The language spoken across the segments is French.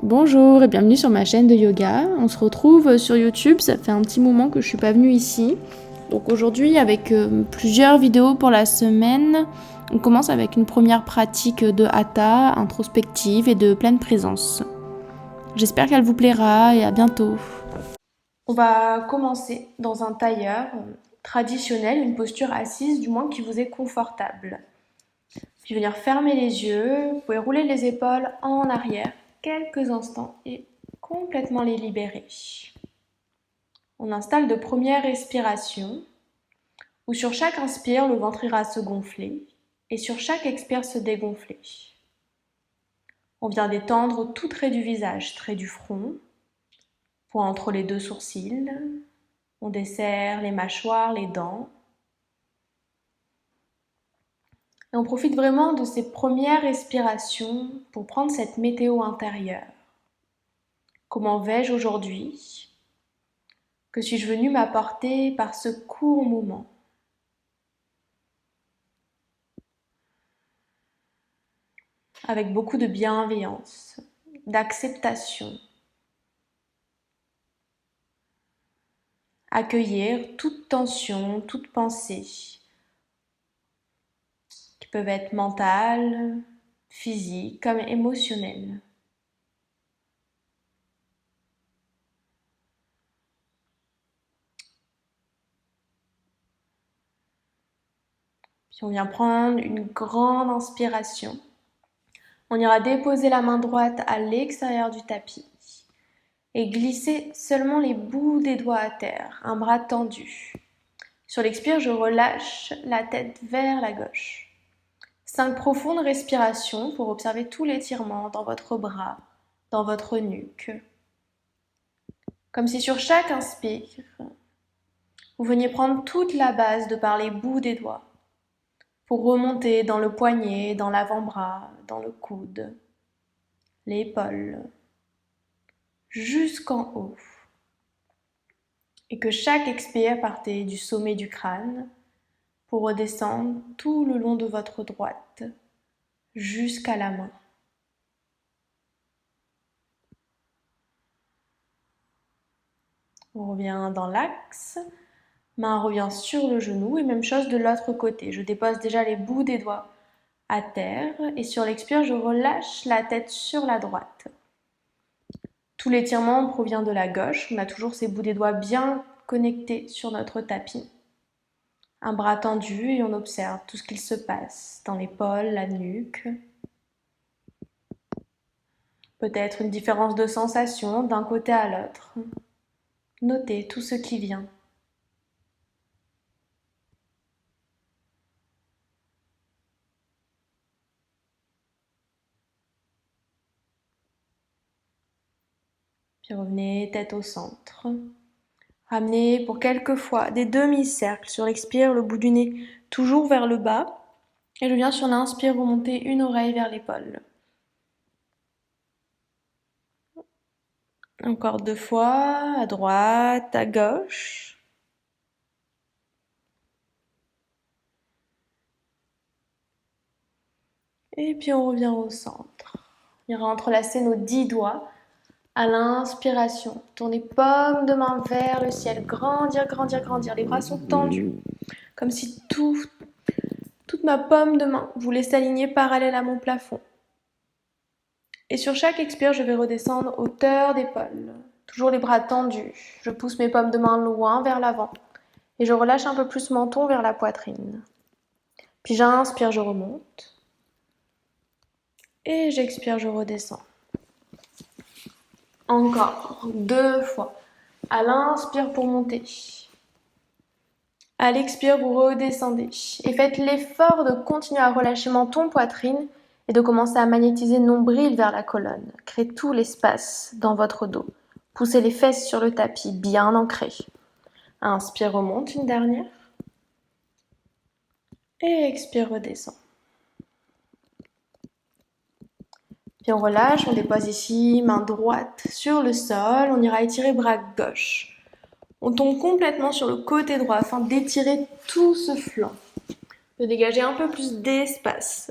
Bonjour et bienvenue sur ma chaîne de yoga. On se retrouve sur YouTube, ça fait un petit moment que je suis pas venue ici. Donc aujourd'hui avec plusieurs vidéos pour la semaine, on commence avec une première pratique de hatha, introspective et de pleine présence. J'espère qu'elle vous plaira et à bientôt. On va commencer dans un tailleur traditionnel, une posture assise du moins qui vous est confortable. Puis venir fermer les yeux, vous pouvez rouler les épaules en arrière quelques instants et complètement les libérer. On installe de premières respirations où sur chaque inspire, le ventre ira se gonfler et sur chaque expire se dégonfler. On vient détendre tout trait du visage, trait du front, point entre les deux sourcils. On desserre les mâchoires, les dents. Et on profite vraiment de ces premières respirations pour prendre cette météo intérieure. Comment vais-je aujourd'hui? Que suis-je venu m'apporter par ce court moment? Avec beaucoup de bienveillance, d'acceptation. Accueillir toute tension, toute pensée, qui peuvent être mentales, physiques comme émotionnelles. Puis on vient prendre une grande inspiration. On ira déposer la main droite à l'extérieur du tapis et glisser seulement les bouts des doigts à terre, un bras tendu. Sur l'expire, je relâche la tête vers la gauche. 5 profondes respirations pour observer tout l'étirement dans votre bras, dans votre nuque. Comme si sur chaque inspire, vous veniez prendre toute la base de par les bouts des doigts pour remonter dans le poignet, dans l'avant-bras, dans le coude, l'épaule, jusqu'en haut. Et que chaque expire partez du sommet du crâne pour redescendre tout le long de votre droite jusqu'à la main. On revient dans l'axe, main revient sur le genou et même chose de l'autre côté. Je dépose déjà les bouts des doigts à terre et sur l'expire, je relâche la tête sur la droite. Tout l'étirement provient de la gauche. On a toujours ces bouts des doigts bien connectés sur notre tapis. Un bras tendu et on observe tout ce qu'il se passe dans l'épaule, la nuque. Peut-être une différence de sensation d'un côté à l'autre. Notez tout ce qui vient. Puis revenez tête au centre. Ramenez pour quelques fois des demi-cercles sur l'expire, le bout du nez toujours vers le bas. Et je viens sur l'inspire remonter une oreille vers l'épaule. Encore 2 fois, à droite, à gauche. Et puis on revient au centre. On ira entrelacer nos 10 doigts à l'inspiration. Tournez paume de main vers le ciel. Grandir, grandir, grandir. Les bras sont tendus. Comme si toute ma paume de main voulait s'aligner parallèle à mon plafond. Et sur chaque expire, je vais redescendre hauteur d'épaule. Toujours les bras tendus. Je pousse mes paumes de main loin vers l'avant. Et je relâche un peu plus menton vers la poitrine. Puis j'inspire, je remonte. Et j'expire, je redescends. Encore 2 fois. À l'inspire pour monter. À l'expire, vous redescendez. Et faites l'effort de continuer à relâcher menton, poitrine et de commencer à magnétiser nombril vers la colonne. Créez tout l'espace dans votre dos. Poussez les fesses sur le tapis, bien ancrées. Inspire, remonte une dernière. Et expire, redescend. Puis on relâche, on dépose ici, main droite sur le sol. On ira étirer bras gauche. On tombe complètement sur le côté droit afin d'étirer tout ce flanc. De dégager un peu plus d'espace.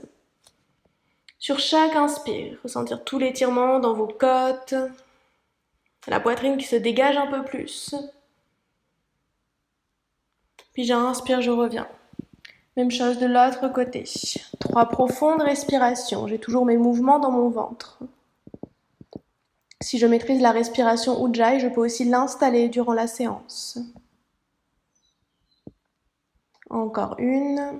Sur chaque inspire, ressentir tout l'étirement dans vos côtes, la poitrine qui se dégage un peu plus. Puis j'inspire, je reviens. Même chose de l'autre côté. 3 profondes respirations. J'ai toujours mes mouvements dans mon ventre. Si je maîtrise la respiration Ujjayi, je peux aussi l'installer durant la séance. Encore une.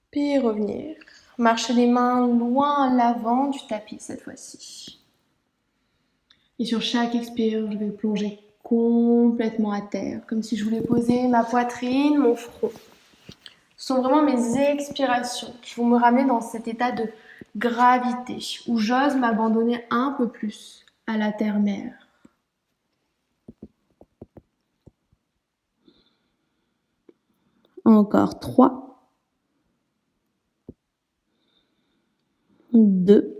Puis revenir. Marcher les mains loin à l'avant du tapis cette fois-ci. Et sur chaque expire, je vais plonger complètement à terre, comme si je voulais poser ma poitrine, mon front. Ce sont vraiment mes expirations qui vont me ramener dans cet état de gravité, où j'ose m'abandonner un peu plus à la terre-mère. Encore 3. 2.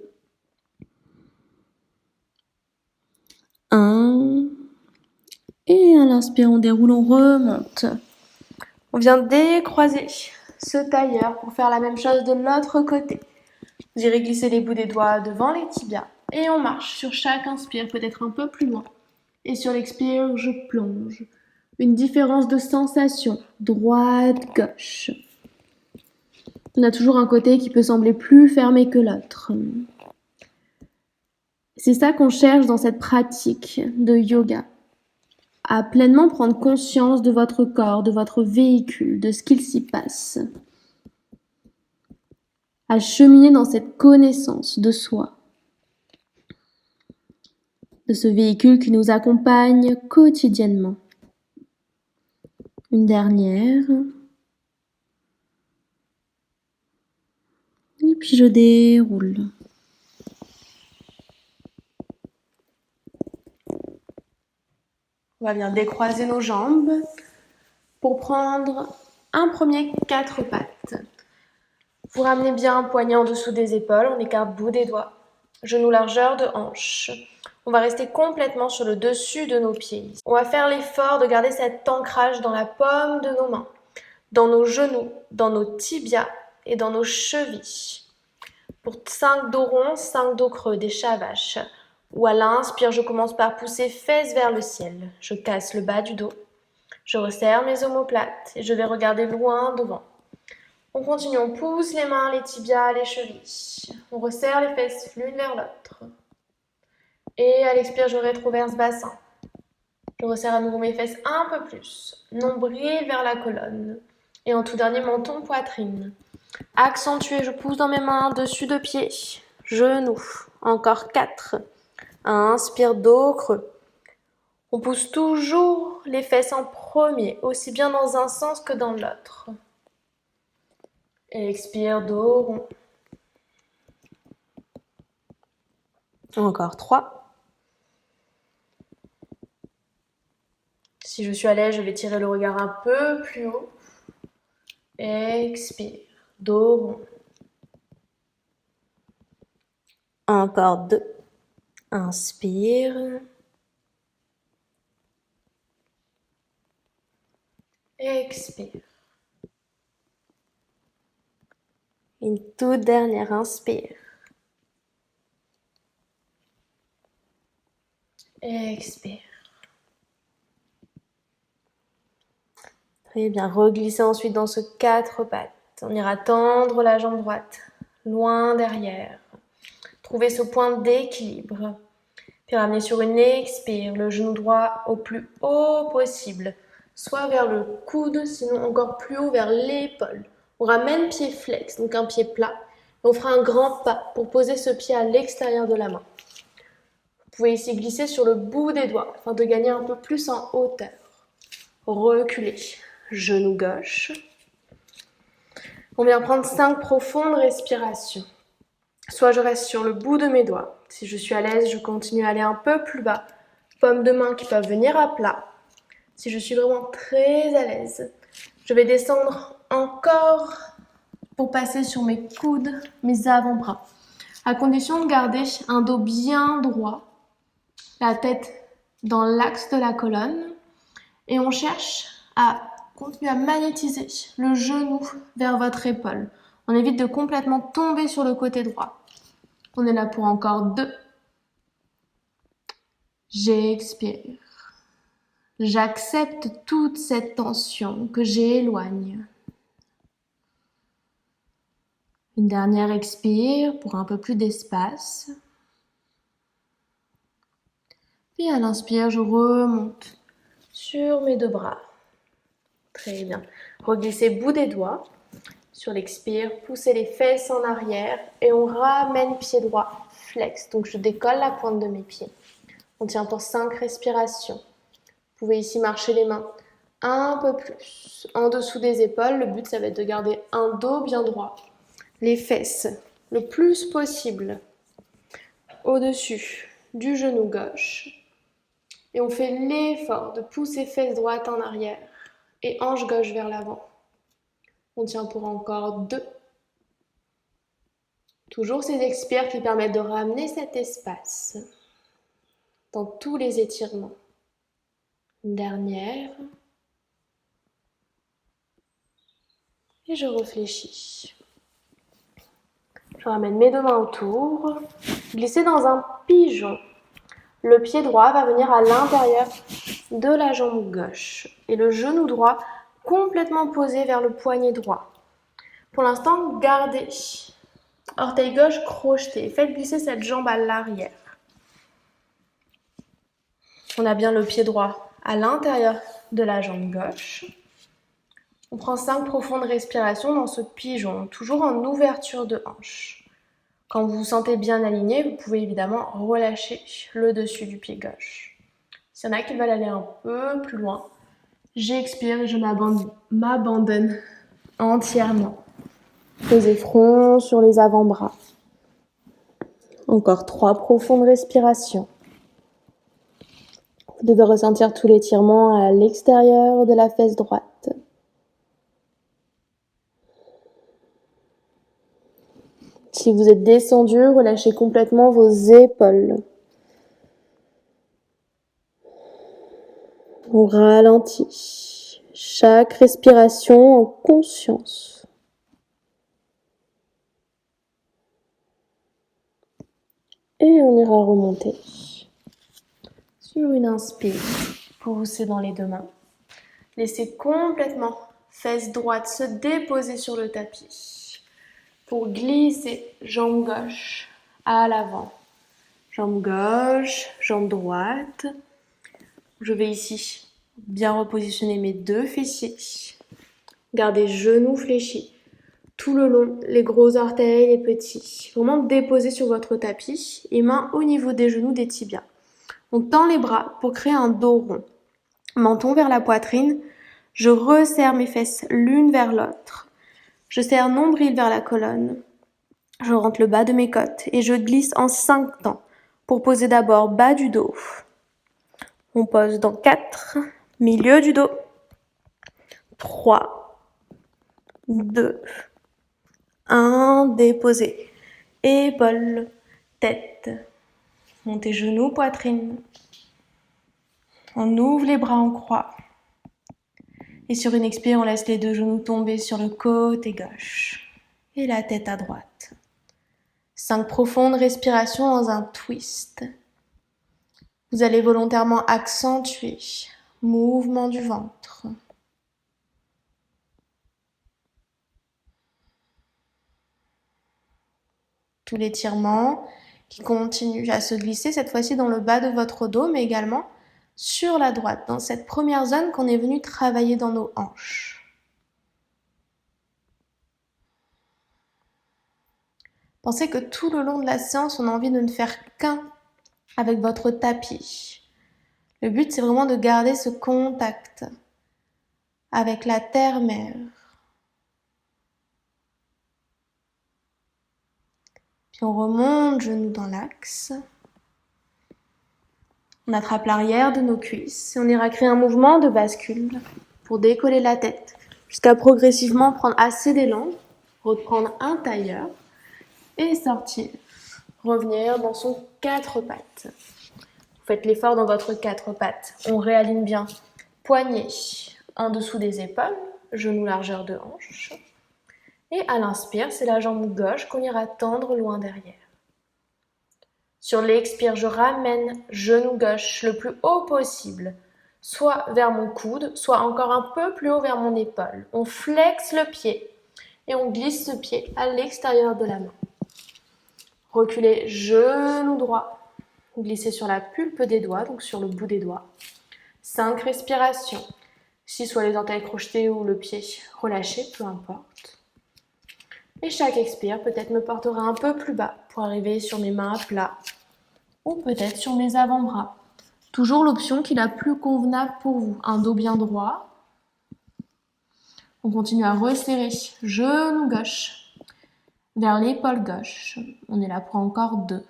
1. Et à l'inspire, on déroule, on remonte. On vient décroiser ce tailleur pour faire la même chose de l'autre côté. Vous irez glisser les bouts des doigts devant les tibias et on marche sur chaque inspire, peut-être un peu plus loin. Et sur l'expire, je plonge. Une différence de sensation, droite-gauche. On a toujours un côté qui peut sembler plus fermé que l'autre. C'est ça qu'on cherche dans cette pratique de yoga. À pleinement prendre conscience de votre corps, de votre véhicule, de ce qu'il s'y passe. À cheminer dans cette connaissance de soi. De ce véhicule qui nous accompagne quotidiennement. Une dernière. Et puis je déroule. On va bien décroiser nos jambes pour prendre un premier 4 pattes. Vous ramenez bien un poignet en dessous des épaules, on écarte bout des doigts. Genoux largeur de hanche. On va rester complètement sur le dessus de nos pieds. On va faire l'effort de garder cet ancrage dans la paume de nos mains, dans nos genoux, dans nos tibias et dans nos chevilles. Pour 5 dos ronds, 5 dos creux, des shavash. Ou à l'inspire, je commence par pousser fesses vers le ciel. Je casse le bas du dos. Je resserre mes omoplates et je vais regarder loin devant. On continue, on pousse les mains, les tibias, les chevilles. On resserre les fesses l'une vers l'autre. Et à l'expire, je rétroverse bassin. Je resserre à nouveau mes fesses un peu plus. Nombril vers la colonne. Et en tout dernier, menton, poitrine. Accentué, je pousse dans mes mains, dessus de pied. Genoux. Encore 4. Inspire, dos creux. On pousse toujours les fesses en premier, aussi bien dans un sens que dans l'autre. Expire, dos rond. Encore 3. Si je suis à l'aise, je vais tirer le regard un peu plus haut. Expire, dos rond. Encore 2. Inspire. Expire. Une toute dernière inspire. Expire. Très bien, reglissez ensuite dans ce 4 pattes. On ira tendre la jambe droite, loin derrière. Trouvez ce point d'équilibre. Puis ramenez sur une expire, le genou droit au plus haut possible. Soit vers le coude, sinon encore plus haut vers l'épaule. On ramène pied flex, donc un pied plat. Et on fera un grand pas pour poser ce pied à l'extérieur de la main. Vous pouvez ici glisser sur le bout des doigts afin de gagner un peu plus en hauteur. Reculez. Genou gauche. On vient prendre 5 profondes respirations. Soit je reste sur le bout de mes doigts. Si je suis à l'aise, je continue à aller un peu plus bas. Paumes de main qui peuvent venir à plat. Si je suis vraiment très à l'aise, je vais descendre encore pour passer sur mes coudes, mes avant-bras. À condition de garder un dos bien droit, la tête dans l'axe de la colonne. Et on cherche à continuer à magnétiser le genou vers votre épaule On évite de complètement tomber sur le côté droit. On est là pour encore 2. J'expire. J'accepte toute cette tension que j'éloigne. Une dernière expire pour un peu plus d'espace. Puis à l'inspire, je remonte sur mes 2 bras. Très bien. Reglissez bout des doigts. Sur l'expire, poussez les fesses en arrière et on ramène pied droit, flex. Donc je décolle la pointe de mes pieds. On tient pour 5 respirations. Vous pouvez ici marcher les mains un peu plus en dessous des épaules. Le but, ça va être de garder un dos bien droit. Les fesses le plus possible au-dessus du genou gauche. Et on fait l'effort de pousser fesses droites en arrière et hanche gauche vers l'avant. On tient pour encore 2. Toujours ces expires qui permettent de ramener cet espace dans tous les étirements. Une dernière. Et je réfléchis. Je ramène mes 2 mains autour. Glissez dans un pigeon. Le pied droit va venir à l'intérieur de la jambe gauche. Et le genou droit complètement posé vers le poignet droit. Pour l'instant, gardez. Orteil gauche crocheté. Faites glisser cette jambe à l'arrière. On a bien le pied droit à l'intérieur de la jambe gauche. On prend 5 profondes respirations dans ce pigeon, toujours en ouverture de hanche. Quand vous vous sentez bien aligné, vous pouvez évidemment relâcher le dessus du pied gauche. S'il y en a qui veulent aller un peu plus loin, j'expire et je m'abandonne entièrement. Posez front sur les avant-bras. Encore 3 profondes respirations. Vous devez ressentir tout l'étirement à l'extérieur de la fesse droite. Si vous êtes descendu, relâchez complètement vos épaules. On ralentit chaque respiration en conscience. Et on ira remonter. Sur une inspire, poussez dans les 2 mains. Laissez complètement fesse droite se déposer sur le tapis. Pour glisser jambe gauche à l'avant. Jambe gauche, jambe droite. Je vais ici bien repositionner mes 2 fessiers. Gardez genoux fléchis. Tout le long, les gros orteils, les petits. Vraiment déposés sur votre tapis et mains au niveau des genoux, des tibias. On tend les bras pour créer un dos rond. Menton vers la poitrine. Je resserre mes fesses l'une vers l'autre. Je serre nombril vers la colonne. Je rentre le bas de mes côtes et je glisse en 5 temps pour poser d'abord bas du dos. On pose dans 4, milieu du dos. 3, 2, 1, déposez. Épaules, tête. Montez genoux, poitrine. On ouvre les bras en croix. Et sur une expire, on laisse les 2 genoux tomber sur le côté gauche. Et la tête à droite. 5 profondes respirations dans un twist. Vous allez volontairement accentuer mouvement du ventre. Tout l'étirement qui continue à se glisser cette fois-ci dans le bas de votre dos, mais également sur la droite, dans cette première zone qu'on est venu travailler dans nos hanches. Pensez que tout le long de la séance, on a envie de ne faire qu'un avec votre tapis. Le but, c'est vraiment de garder ce contact avec la terre-mère. Puis on remonte, genoux dans l'axe. On attrape l'arrière de nos cuisses et on ira créer un mouvement de bascule pour décoller la tête jusqu'à progressivement prendre assez d'élan, reprendre un tailleur et sortir. Revenir dans son 4 pattes. Vous faites l'effort dans votre 4 pattes. On réaligne bien. Poignets en dessous des épaules, genoux largeur de hanche. Et à l'inspire, c'est la jambe gauche qu'on ira tendre loin derrière. Sur l'expire, je ramène genou gauche le plus haut possible, soit vers mon coude, soit encore un peu plus haut vers mon épaule. On flexe le pied et on glisse ce pied à l'extérieur de la main. Reculez, genou droit. Glissez sur la pulpe des doigts, donc sur le bout des doigts. 5 respirations. Ici, soit les orteils crochetés ou le pied relâché, peu importe. Et chaque expire, peut-être me portera un peu plus bas pour arriver sur mes mains à plat ou peut-être sur mes avant-bras. Toujours l'option qui est la plus convenable pour vous. Un dos bien droit. On continue à resserrer. Genou gauche vers l'épaule gauche. On est là pour encore 2.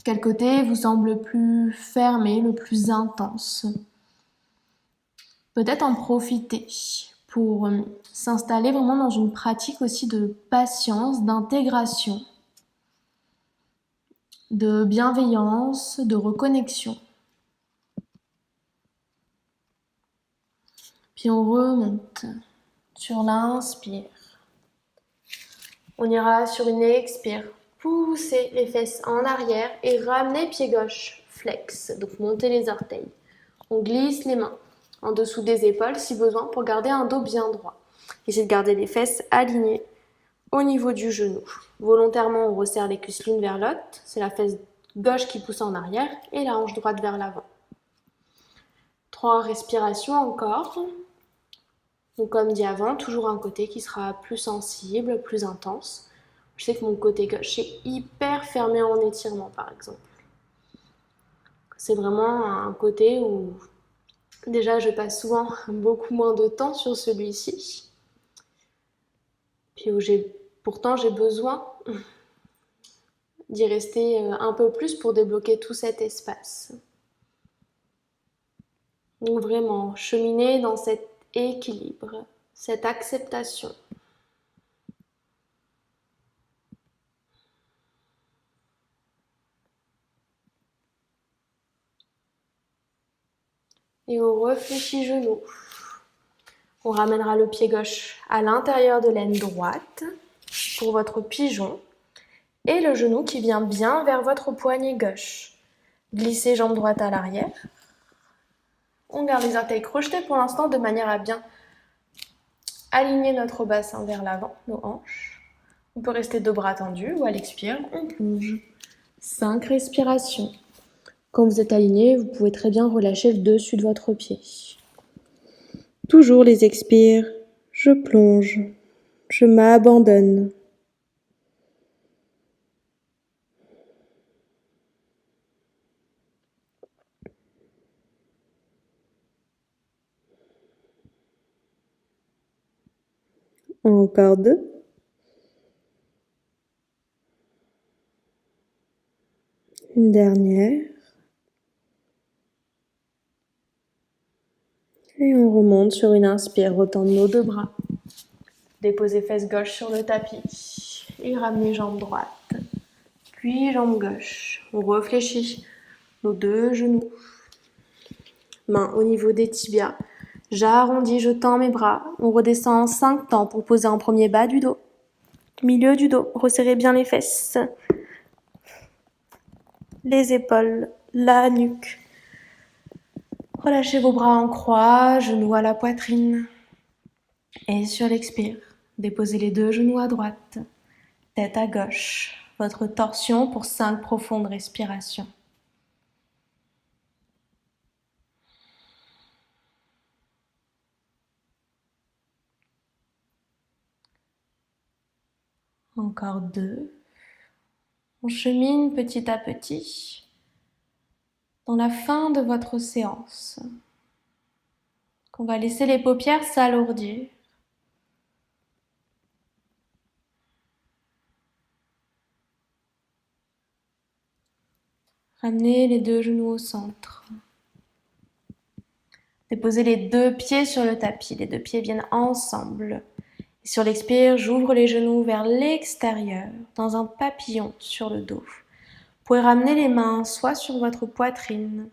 Quel côté vous semble le plus fermé, le plus intense? Peut-être en profiter pour s'installer vraiment dans une pratique aussi de patience, d'intégration, de bienveillance, de reconnexion. Puis on remonte sur l'inspire. On ira sur une expire. Poussez les fesses en arrière et ramenez pied gauche, flex, donc montez les orteils. On glisse les mains en dessous des épaules si besoin pour garder un dos bien droit. Essayez de garder les fesses alignées au niveau du genou. Volontairement, on resserre les cuisses l'une vers l'autre. C'est la fesse gauche qui pousse en arrière et la hanche droite vers l'avant. 3 respirations encore. Donc comme dit avant, toujours un côté qui sera plus sensible, plus intense. Je sais que mon côté gauche est hyper fermé en étirement, par exemple. C'est vraiment un côté où, déjà, je passe souvent beaucoup moins de temps sur celui-ci. Puis où pourtant, j'ai besoin d'y rester un peu plus pour débloquer tout cet espace. Donc vraiment, cheminer dans cet équilibre, cette acceptation. Et on réfléchit genou. On ramènera le pied gauche à l'intérieur de l'aine droite pour votre pigeon et le genou qui vient bien vers votre poignet gauche. Glissez jambe droite à l'arrière. On garde les orteils crochetés pour l'instant de manière à bien aligner notre bassin vers l'avant, nos hanches. On peut rester 2 bras tendus ou à l'expire, on plonge. 5 respirations. Quand vous êtes aligné, vous pouvez très bien relâcher le dessus de votre pied. Toujours les expires, je plonge, je m'abandonne. Encore 2. Une dernière. Et on remonte sur une inspire, retendre nos 2 bras. Déposez fesse gauche sur le tapis et ramenez jambe droite. Puis jambe gauche. On réfléchit nos 2 genoux. Main au niveau des tibias. J'arrondis, je tends mes bras. On redescend en 5 temps pour poser en premier bas du dos. Milieu du dos. Resserrez bien les fesses. Les épaules, la nuque. Relâchez vos bras en croix, genoux à la poitrine. Et sur l'expire, déposez les 2 genoux à droite, tête à gauche. Votre torsion pour 5 profondes respirations. Encore 2. On chemine petit à petit dans la fin de votre séance. On va laisser les paupières s'alourdir. Ramenez les 2 genoux au centre. Déposez les 2 pieds sur le tapis. Les 2 pieds viennent ensemble. Et sur l'expire, j'ouvre les genoux vers l'extérieur, dans un papillon sur le dos. Vous pouvez ramener les mains soit sur votre poitrine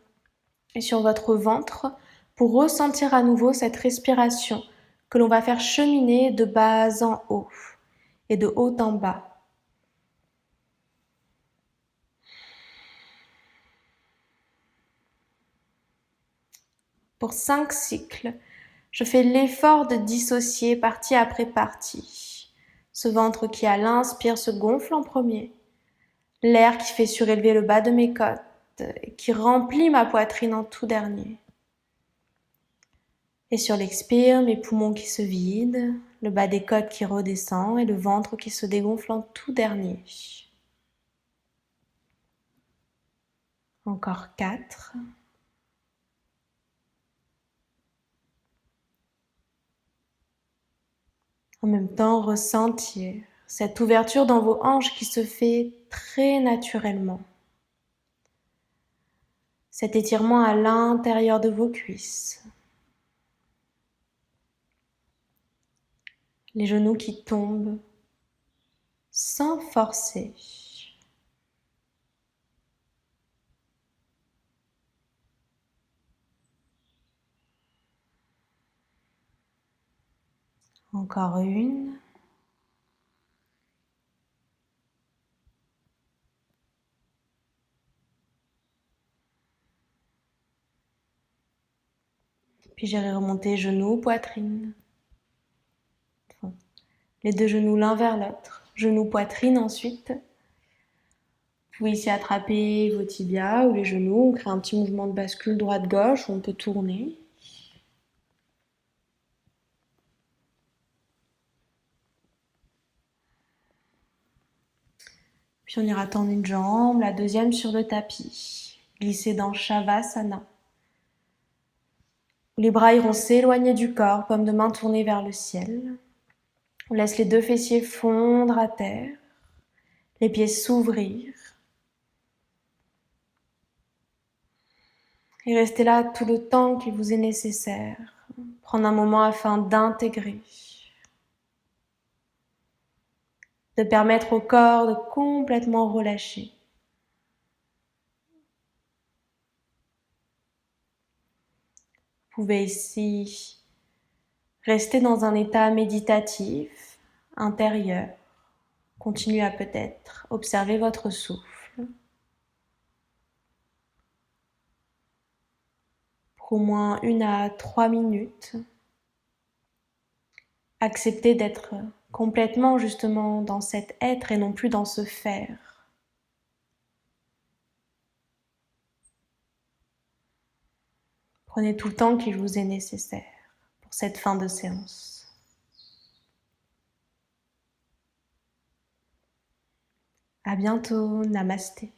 et sur votre ventre pour ressentir à nouveau cette respiration que l'on va faire cheminer de bas en haut et de haut en bas. Pour 5 cycles, je fais l'effort de dissocier partie après partie. Ce ventre qui à l'inspire se gonfle en premier, l'air qui fait surélever le bas de mes côtes et qui remplit ma poitrine en tout dernier. Et sur l'expire, mes poumons qui se vident, le bas des côtes qui redescend et le ventre qui se dégonfle en tout dernier. Encore 4. En même temps, ressentir cette ouverture dans vos hanches qui se fait très naturellement. Cet étirement à l'intérieur de vos cuisses. Les genoux qui tombent sans forcer. Encore une. Puis j'irai remonter genoux, poitrine. Les deux genoux l'un vers l'autre. Genoux, poitrine ensuite. Vous pouvez ici attraper vos tibias ou les genoux. On crée un petit mouvement de bascule droite-gauche où on peut tourner. Puis on ira tendre une jambe, la deuxième sur le tapis. Glisser dans Shavasana. Les bras iront s'éloigner du corps, paume de main tournée vers le ciel. On laisse les deux fessiers fondre à terre, les pieds s'ouvrir. Et restez là tout le temps qu'il vous est nécessaire. Prendre un moment afin d'intégrer, de permettre au corps de complètement relâcher. Vous pouvez ici rester dans un état méditatif, intérieur. Continuez à peut-être observer votre souffle. Pour au moins 1 à 3 minutes. Acceptez d'être complètement justement dans cet être et non plus dans ce faire. Prenez tout le temps qu'il vous est nécessaire pour cette fin de séance. À bientôt, namasté.